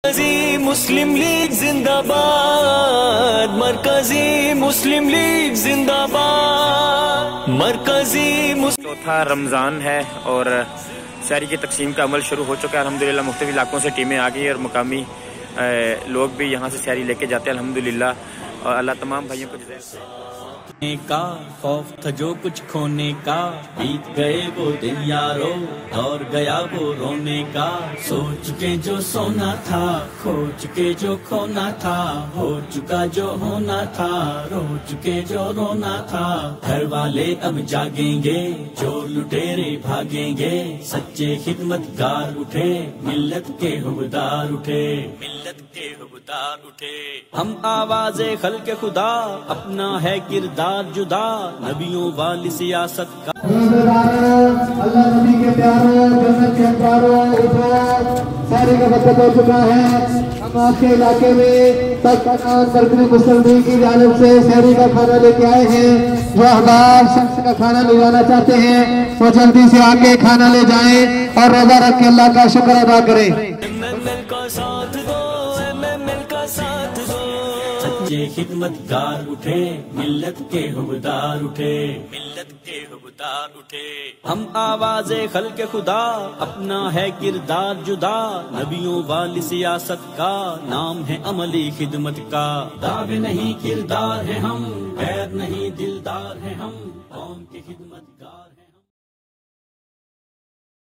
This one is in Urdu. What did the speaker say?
مرکزی مسلم لیگ زندہ باد، مرکزی مسلم لیگ زندہ باد، مرکزی چوتھا رمضان ہے اور سحری کی تقسیم کا عمل شروع ہو چکا ہے۔ الحمدللہ مختلف علاقوں سے ٹیمیں آ گئی اور مقامی لوگ بھی یہاں سے سحری لے کے جاتے ہیں الحمدللہ، اور اللہ تمام بھائیوں کو جزائے کا خوف تھا جو کچھ کھونے کا، بیت گئے وہ دن یارو، دور گیا وہ رونے کا، سو چکے جو سونا تھا، کھو چکے جو کھونا تھا، ہو چکا جو ہونا تھا، رو چکے جو رونا تھا۔ گھر والے اب جاگیں گے، چور لٹیرے بھاگیں گے، سچے خدمت گار اٹھے، ملت کے حبدار اٹھے، ملت کے حبدار اٹھے۔ ہم آواز خلق خدا، اپنا ہے کردار جدا، نبیوں والی سیاست کا اللہ نبی کے پیاروں، جنت کے انواروں، اٹھو سحری کا وقت ہو چکا ہے۔ ہم آپ کے علاقے میں مرکزی مسلم لیگ کی جانب سے سحری کا کھانا لے کے آئے ہیں۔ جو احباب شخص کا کھانا لے جانا چاہتے ہیں وہ جلدی سے آ کے کھانا لے جائیں اور روزہ رکھ کے اللہ کا شکر ادا کریں۔ MML کا ساتھ دو، MML کا ساتھ دو، سچے خدمت گار اٹھے، ملت کے حبدار اٹھے، ملت کے حبدار اٹھے۔ ہم آواز خلق خدا، اپنا ہے کردار جدا، نبیوں والی سیاست کا نام ہے عملی خدمت کا۔ دعوے نہیں کردار ہے ہم، غیر نہیں دلدار ہے ہم، قوم کی خدمت